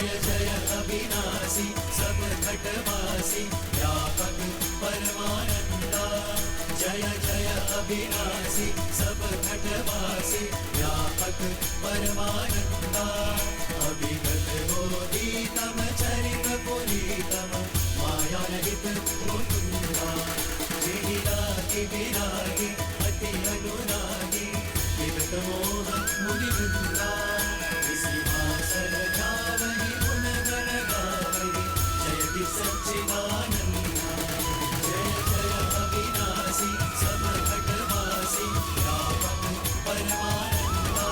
जय जय अविनाशी सब घटवासी व्यापक परमानंदा। जय जय अविनाशी सब घटवासी व्यापक परमानंदा। अभिगत बोधितम चरित पुनीतम माया रहित मुकुंदा। जिहिरागी विरागी अति अनुरागी विगत मोह मुनिवृंदा। सिंहासन ध्यावहि गुण गण गावहि जयति सच्चिदानंदा। जय जय अविनाशी सब घटवासी व्यापक परमानंदा।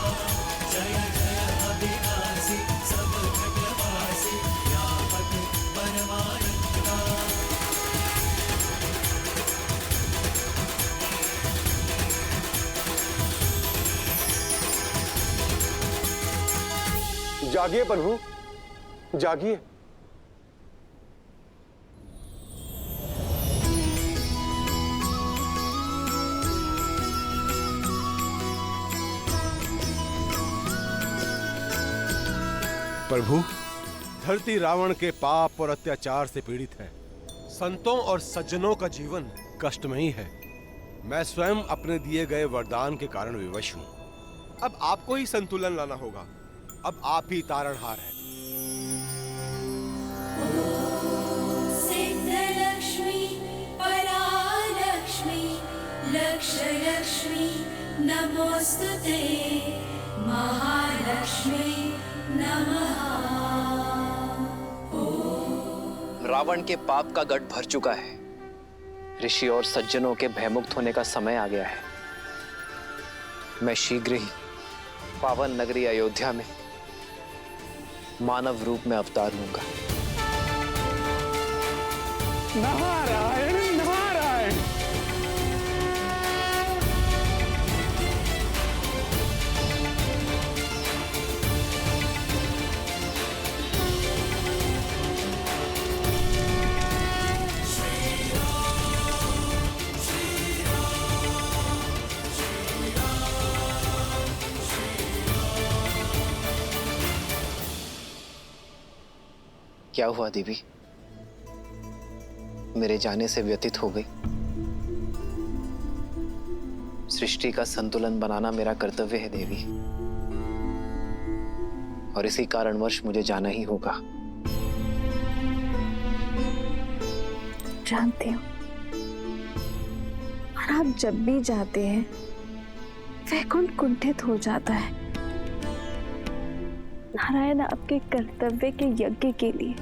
जय जय अविनाशी सब घटवासी व्यापक परमानंदा। जागिए प्रभु, जागिए। प्रभु, धरती रावण के पाप और अत्याचार से पीड़ित है। संतों और सज्जनों का जीवन कष्टमयी है। मैं स्वयं अपने दिए गए वरदान के कारण विवश हूं। अब आपको ही संतुलन लाना होगा। अब आप ही तारणहार हैं। सिद्धलक्ष्मी परालक्ष्मी लक्ष्यलक्ष्मी नमोस्तुते महालक्ष्मी नमः। रावण के पाप का गढ़ भर चुका है। ऋषि और सज्जनों के भयमुक्त होने का समय आ गया है। मैं शीघ्र ही पावन नगरी अयोध्या में मानव रूप में अवतार लूंगा। नारायण नारायण। क्या हुआ देवी? मेरे जाने से व्यथित हो गई। सृष्टि का संतुलन बनाना मेरा कर्तव्य है देवी, और इसी कारणवश मुझे जाना ही होगा। जानती हूँ, और आप जब भी जाते हैं वैकुंठ कुंठित हो जाता है। नारायण आपके कर्तव्य के यज्ञ के लिए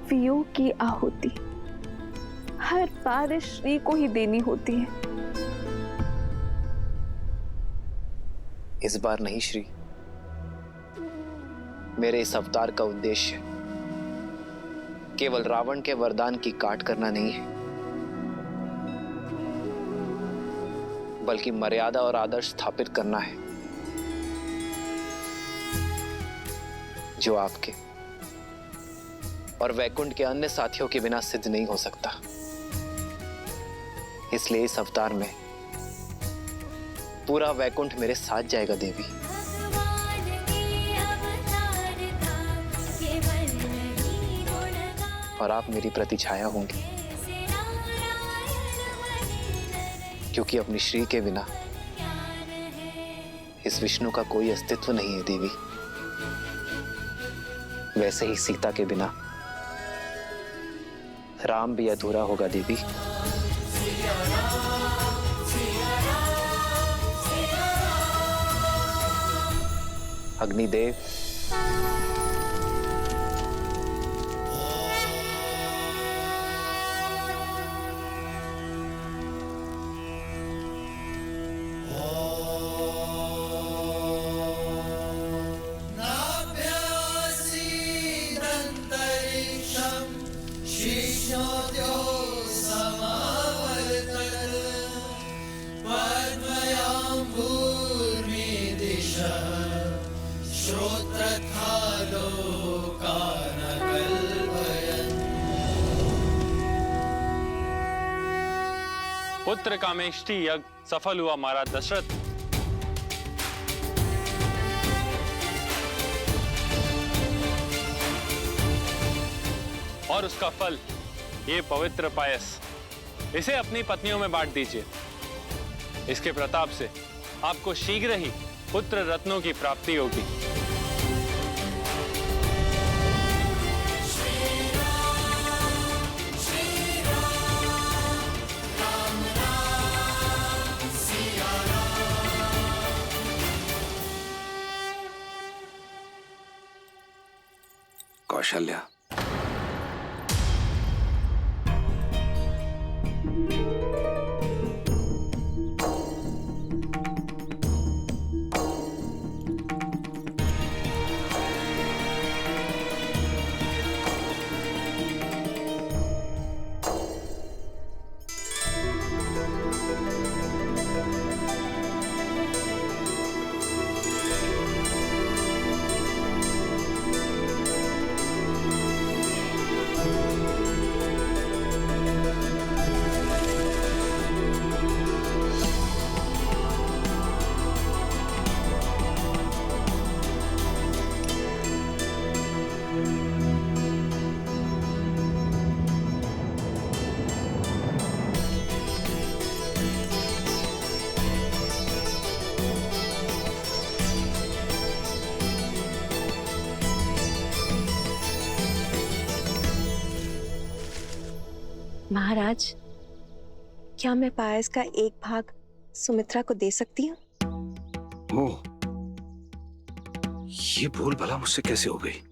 वियोग की आहुति हर बार श्री को ही देनी होती है। इस बार नहीं श्री, मेरे इस अवतार का उद्देश्य केवल रावण के वरदान की काट करना नहीं है, बल्कि मर्यादा और आदर्श स्थापित करना है जो आपके और वैकुंठ के अन्य साथियों के बिना सिद्ध नहीं हो सकता। इसलिए इस अवतार में पूरा वैकुंठ मेरे साथ जाएगा देवी। और आप मेरी प्रतिछाया होंगी, क्योंकि अपनी श्री के बिना इस विष्णु का कोई अस्तित्व नहीं है देवी। वैसे ही सीता के बिना राम भी अधूरा होगा देवी। अग्निदेव, पुत्र कामेष्टि यज्ञ सफल हुआ महाराज दशरथ। और उसका फल ये पवित्र पायस, इसे अपनी पत्नियों में बांट दीजिए। इसके प्रताप से आपको शीघ्र ही पुत्र रत्नों की प्राप्ति होगी। कौशल्या, महाराज, क्या मैं पायस का एक भाग सुमित्रा को दे सकती हूँ? ओह, ये भूल भला मुझसे कैसे हो गई?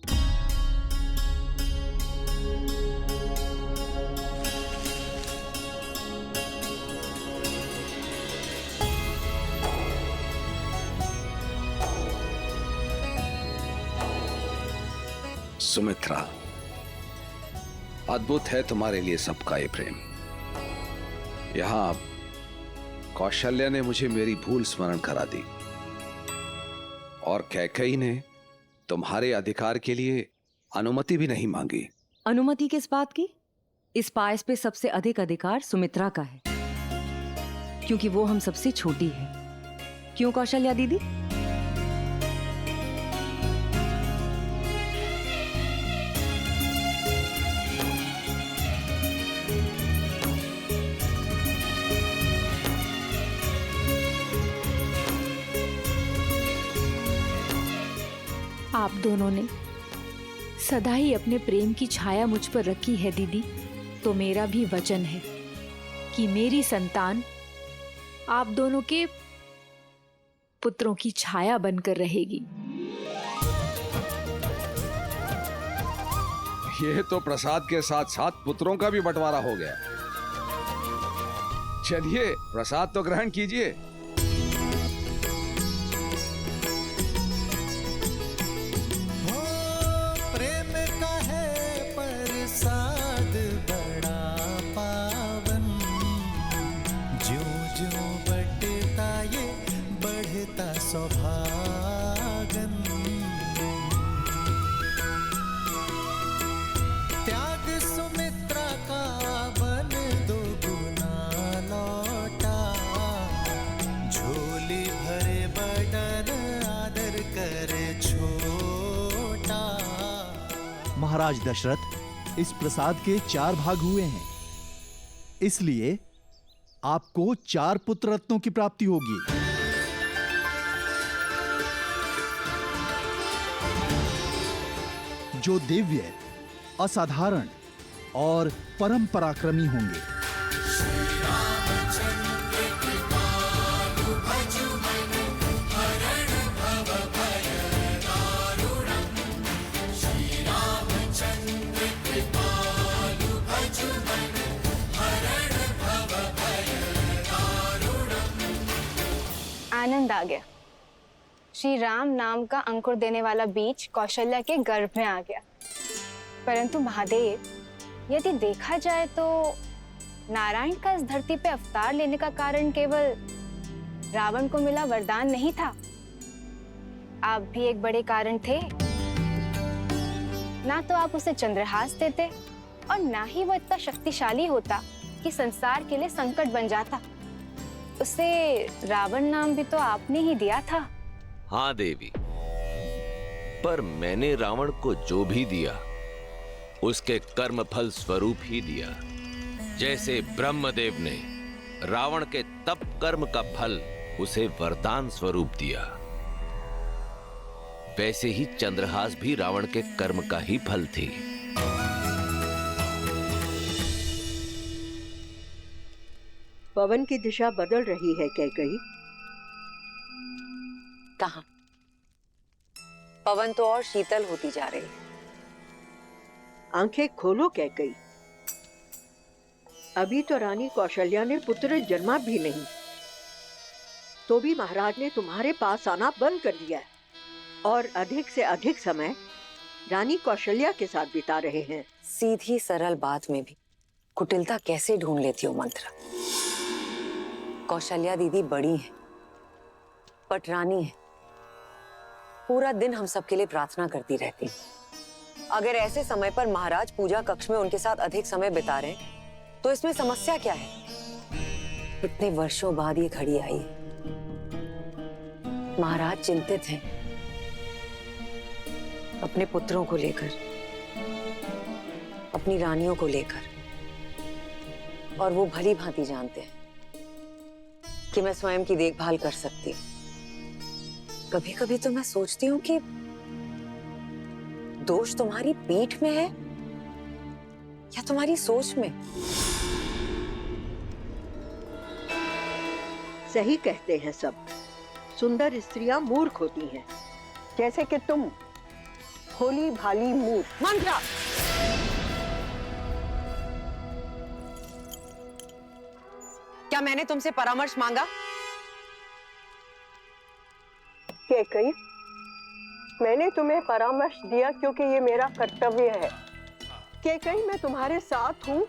सुमित्रा, अद्भुत है तुम्हारे लिए सबका ये प्रेम। यहां कौशल्या ने मुझे मेरी भूल स्मरण करा दी और कैकेयी ने तुम्हारे अधिकार के लिए अनुमति भी नहीं मांगी। अनुमति किस बात की? इस पायस पे सबसे अधिक अधिकार सुमित्रा का है, क्योंकि वो हम सबसे छोटी है। क्यों कौशल्या दीदी? आप दोनों ने सदा ही अपने प्रेम की छाया मुझ पर रखी है दीदी, तो मेरा भी वचन है कि मेरी संतान आप दोनों के पुत्रों की छाया बनकर रहेगी। ये तो प्रसाद के साथ साथ पुत्रों का भी बंटवारा हो गया। चलिए प्रसाद तो ग्रहण कीजिए। त्याग सुमित्रा का बन दो गुना लौटा, झोली भरे बदन आदर करे छोटा। महाराज दशरथ, इस प्रसाद के 4 भाग हुए हैं, इसलिए आपको 4 पुत्र रत्नों की प्राप्ति होगी। जो दिव्य, असाधारण और परम पराक्रमी होंगे। आनंद आ गया। श्री राम नाम का अंकुर देने वाला बीज कौशल्या के गर्भ में आ गया। परंतु महादेव, यदि देखा जाए तो नारायण का इस धरती पे अवतार लेने का कारण केवल रावण को मिला वरदान नहीं था। आप भी एक बड़े कारण थे। ना तो आप उसे चंद्रहास देते और ना ही वो इतना शक्तिशाली होता कि संसार के लिए संकट बन जाता। उसे रावण नाम भी तो आपने ही दिया था। हाँ देवी, पर मैंने रावण को जो भी दिया उसके कर्म फल स्वरूप ही दिया। जैसे ब्रह्मदेव ने रावण के तप कर्म का फल उसे वरदान स्वरूप दिया, वैसे ही चंद्रहास भी रावण के कर्म का ही फल थी। पवन की दिशा बदल रही है कैकई। कहाँ? पवन तो और शीतल होती जा रही है। आंखें खोलो कैकई। अभी तो रानी कौशल्या ने पुत्र जन्मा भी नहीं, तो भी महाराज ने तुम्हारे पास आना बंद कर दिया है और अधिक से अधिक समय रानी कौशल्या के साथ बिता रहे हैं। सीधी सरल बात में भी कुटिलता कैसे ढूंढ लेती हो मंत्र। कौशल्या दीदी बड़ी है, पटरानी है, पूरा दिन हम सबके लिए प्रार्थना करती रहती। अगर ऐसे समय पर महाराज पूजा कक्ष में उनके साथ अधिक समय बिता रहे तो इसमें समस्या क्या है? इतने वर्षों बाद ये घड़ी आई है। महाराज चिंतित हैं अपने पुत्रों को लेकर, अपनी रानियों को लेकर, और वो भली भांति जानते हैं कि मैं स्वयं की देखभाल कर सकती हूँ। कभी कभी तो मैं सोचती हूँ कि दोष तुम्हारी पीठ में है या तुम्हारी सोच में। सही कहते हैं सब, सुंदर स्त्रियां मूर्ख होती हैं, जैसे कि तुम भोली भाली मूर्ख। मंत्रा, क्या मैंने तुमसे परामर्श मांगा? कैकई, मैंने तुम्हें परामर्श दिया क्योंकि ये मेरा कर्तव्य है। कैकई, मैं तुम्हारे साथ हूँ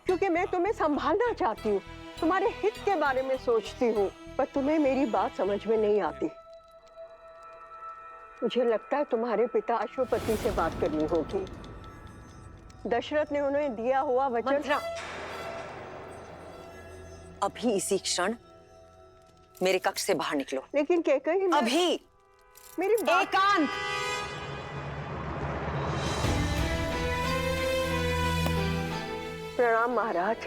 क्योंकि मैं तुम्हें संभालना चाहती हूँ, तुम्हारे हित के बारे में सोचती हूँ, पर तुम्हें मेरी बात समझ में नहीं आती। मुझे लगता है तुम्हारे पिता अश्वपति से बात करनी होगी। दशरथ ने उन्हें दिया हुआ वचन। मंत्रा, अभी इसी क्षण मेरे कक्ष से बाहर निकलो। लेकिन कैकई, अभी मेरी बात। एकांत। प्रणाम महाराज।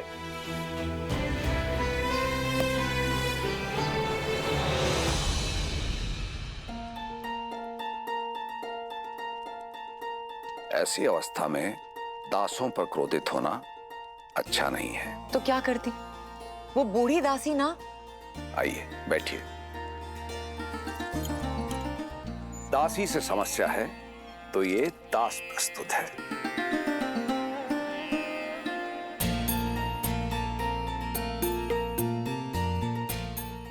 ऐसी अवस्था में दासों पर क्रोधित होना अच्छा नहीं है। तो क्या करती? वो बूढ़ी दासी ना। आइए बैठिए। दासी से समस्या है तो ये दास प्रस्तुत है।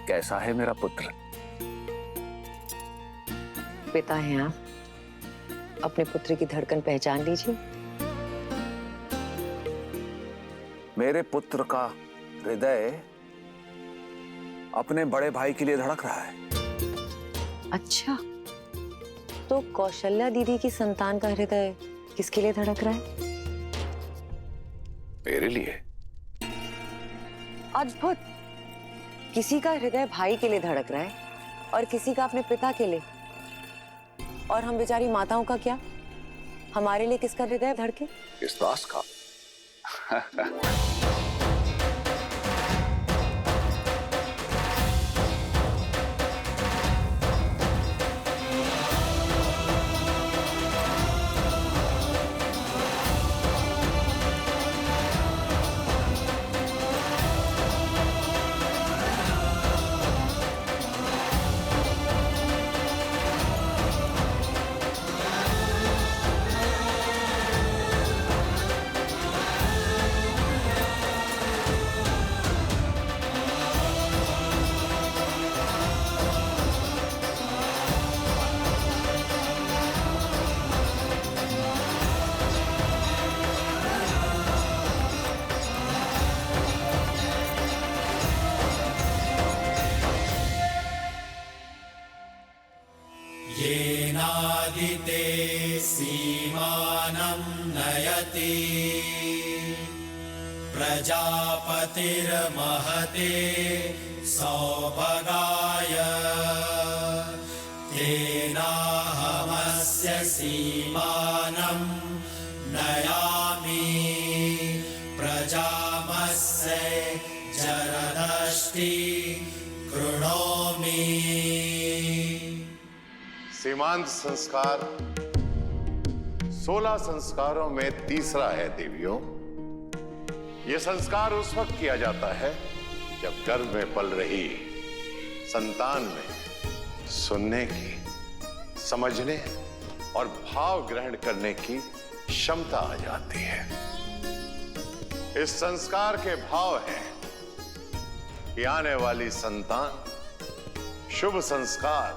कैसा है मेरा पुत्र? पिता हैं आप, अपने पुत्र की धड़कन पहचान लीजिए। मेरे पुत्र का हृदय अपने बड़े भाई के लिए धड़क रहा है। अच्छा, तो कौशल्या दीदी की संतान का हृदय किसके लिए धड़क रहा है? मेरे लिए। अद्भुत। किसी का हृदय भाई के लिए धड़क रहा है और किसी का अपने पिता के लिए। और हम बेचारी माताओं का क्या? हमारे लिए किसका हृदय धड़के? इस दास का। येनादिते सीमानं नयति प्रजापतिर्महते सौभगाय तेनाहमस्य सीमानं न नयामि प्रजामस्य जरदष्टि कृणोमि। सीमांत संस्कार 16 संस्कारों में तीसरा है देवियों। यह संस्कार उस वक्त किया जाता है जब गर्भ में पल रही संतान में सुनने की, समझने और भाव ग्रहण करने की क्षमता आ जाती है। इस संस्कार के भाव हैं कि आने वाली संतान शुभ संस्कार,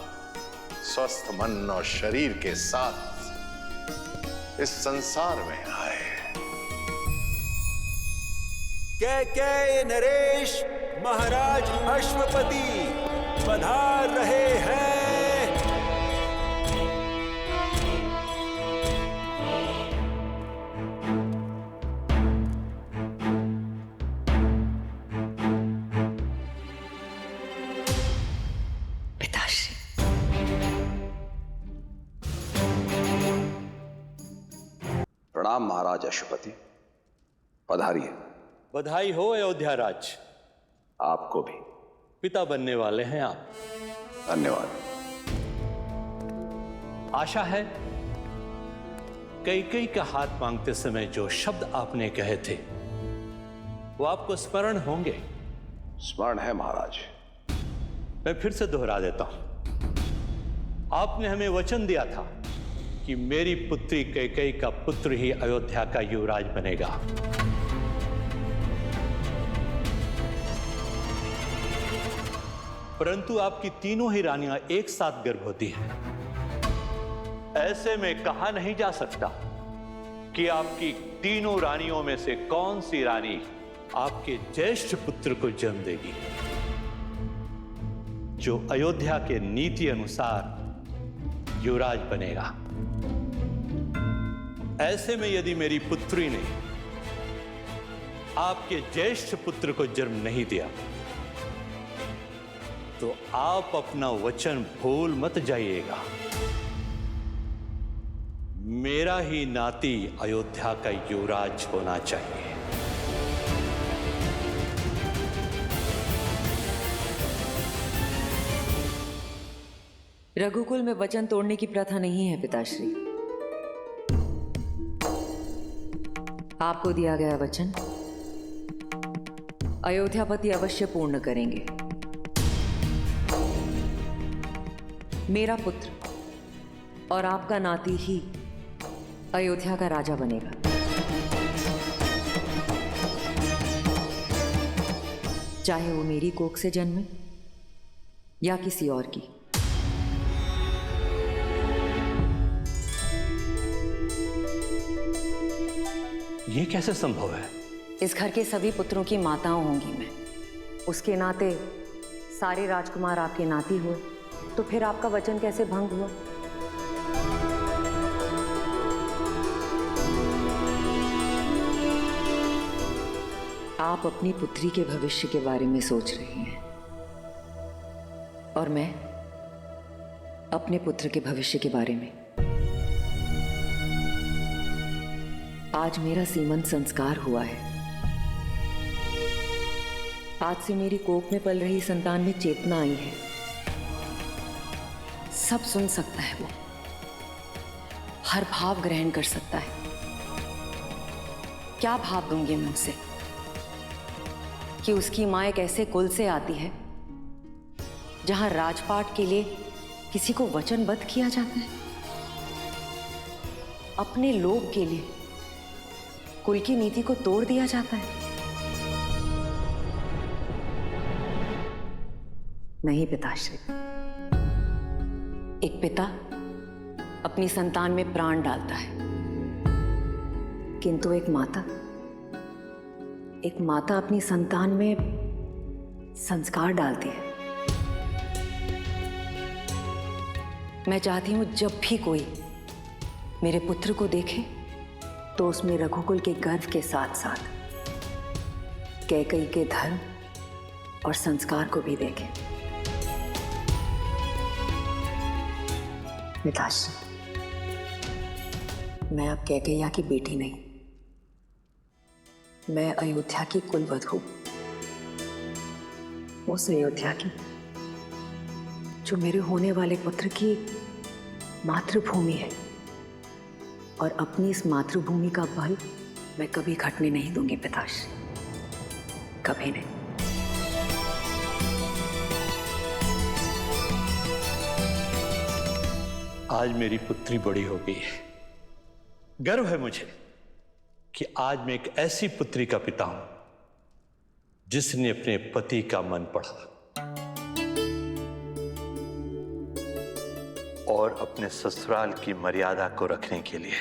स्वस्थ मन और शरीर के साथ इस संसार में आए। कैकेयी नरेश महाराज अश्वपति पधार रहे हैं। पिताश्री, प्रणाम महाराज अश्वपति, पधारिए। बधाई हो अयोध्या राज। आपको भी। पिता बनने वाले हैं आप। धन्यवाद। आशा है कैकेयी का हाथ मांगते समय जो शब्द आपने कहे थे वो आपको स्मरण होंगे। स्मरण है महाराज। मैं फिर से दोहरा देता हूं। आपने हमें वचन दिया था कि मेरी पुत्री कैकेयी का पुत्र ही अयोध्या का युवराज बनेगा। परंतु आपकी तीनों ही रानियां एक साथ गर्भवती हैं। ऐसे में कहा नहीं जा सकता कि आपकी तीनों रानियों में से कौन सी रानी आपके ज्येष्ठ पुत्र को जन्म देगी, जो अयोध्या के नीति अनुसार युवराज बनेगा। ऐसे में यदि मेरी पुत्री ने आपके ज्येष्ठ पुत्र को जन्म नहीं दिया तो आप अपना वचन भूल मत जाइएगा। मेरा ही नाती अयोध्या का युवराज होना चाहिए। रघुकुल में वचन तोड़ने की प्रथा नहीं है पिताश्री। आपको दिया गया वचन अयोध्यापति अवश्य पूर्ण करेंगे। मेरा पुत्र और आपका नाती ही अयोध्या का राजा बनेगा। चाहे वो मेरी कोख से जन्मे या किसी और की। ये कैसे संभव है? इस घर के सभी पुत्रों की माताओं होंगी मैं। उसके नाते सारे राजकुमार आपके नाती हुए तो फिर आपका वचन कैसे भंग हुआ? आप अपनी पुत्री के भविष्य के बारे में सोच रही हैं और मैं अपने पुत्र के भविष्य के बारे में। आज मेरा सीमंत संस्कार हुआ है। आज से मेरी कोख में पल रही संतान में चेतना आई है। सब सुन सकता है वो, हर भाव ग्रहण कर सकता है। क्या भाव दूंगी मैं उसे कि उसकी मां एक ऐसे कुल से आती है जहां राजपाट के लिए किसी को वचनबद्ध किया जाता है। अपने लोभ के लिए कुल की नीति को तोड़ दिया जाता है। नहीं पिताश्री, एक पिता अपनी संतान में प्राण डालता है, किंतु एक माता अपनी संतान में संस्कार डालती है। मैं चाहती हूं जब भी कोई मेरे पुत्र को देखे तो उसमें रघुकुल के गर्व के साथ साथ कैकेयी के धर्म और संस्कार को भी देखे। पिताश्री, मैं अब कैकेय्या की बेटी नहीं, मैं अयोध्या की कुलवधू, उस अयोध्या की जो मेरे होने वाले पुत्र की मातृभूमि है। और अपनी इस मातृभूमि का बल मैं कभी घटने नहीं दूंगी पिताश्री, कभी नहीं। आज मेरी पुत्री बड़ी हो गई है। गर्व है मुझे कि आज मैं एक ऐसी पुत्री का पिता हूं जिसने अपने पति का मन पढ़ा और अपने ससुराल की मर्यादा को रखने के लिए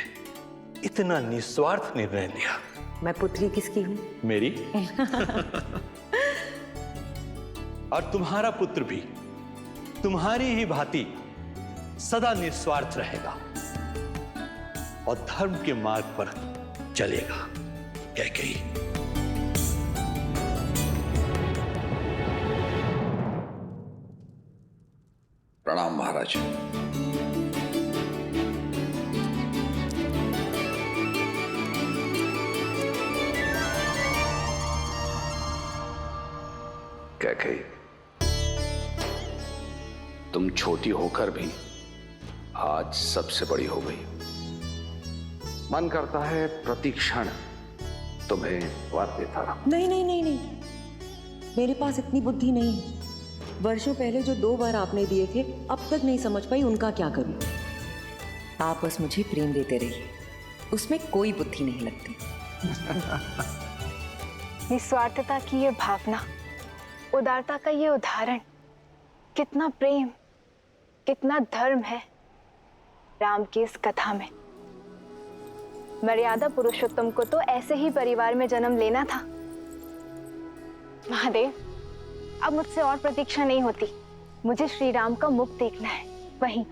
इतना निस्वार्थ निर्णय लिया। मैं पुत्री किसकी हूं? मेरी। और तुम्हारा पुत्र भी तुम्हारी ही भांति सदा निस्वार्थ रहेगा और धर्म के मार्ग पर चलेगा। कैकेयी, प्रणाम महाराज। कैकेयी, तुम छोटी होकर भी आज सबसे बड़ी हो गई। मन करता है प्रति क्षण तुम्हें वर देता रहा। नहीं नहीं नहीं नहीं, मेरे पास इतनी बुद्धि नहीं है। वर्षों पहले जो 2 बार आपने दिए थे, अब तक नहीं समझ पाई उनका क्या करूं। आप बस मुझे प्रेम देते रहिए, उसमें कोई बुद्धि नहीं लगती। निस्वार्थता की ये भावना, उदारता का ये उदाहरण, कितना प्रेम, कितना धर्म है राम की इस कथा में। मर्यादा पुरुषोत्तम को तो ऐसे ही परिवार में जन्म लेना था। महादेव, अब मुझसे और प्रतीक्षा नहीं होती। मुझे श्री राम का मुख देखना है, वहीं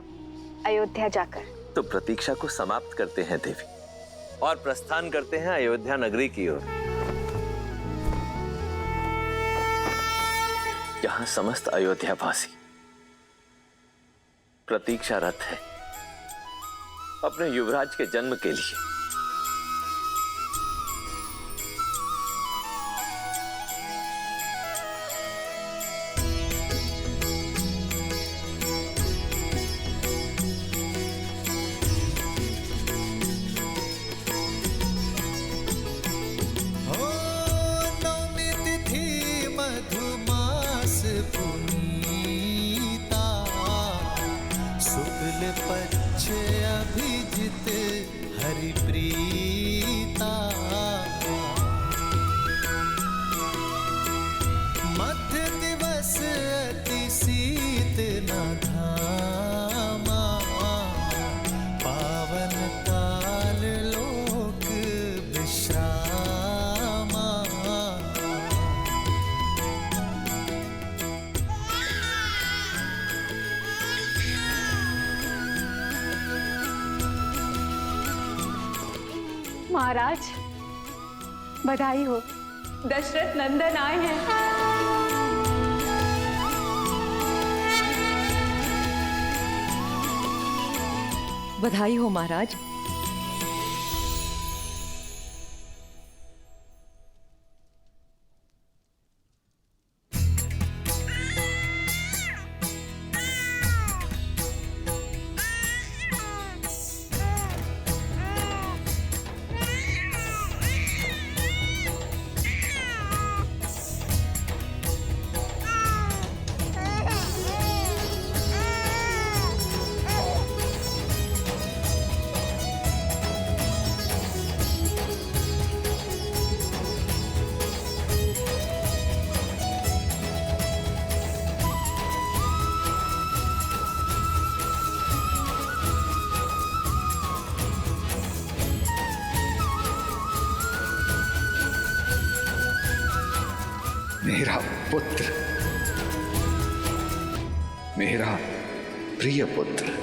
अयोध्या जाकर। तो प्रतीक्षा को समाप्त करते हैं देवी और प्रस्थान करते हैं अयोध्या नगरी की ओर, जहां समस्त अयोध्यावासी प्रतीक्षारत है अपने युवराज के जन्म के लिए। महाराज, बधाई हो, दशरथ नंदन आए हैं। बधाई हो महाराज। मेरा पुत्र, मेरा प्रिय पुत्र।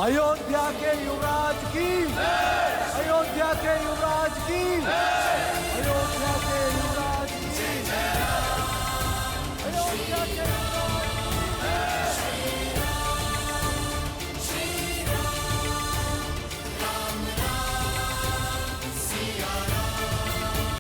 अयोध्या के युवराज की, अयोध्या के युवराज की।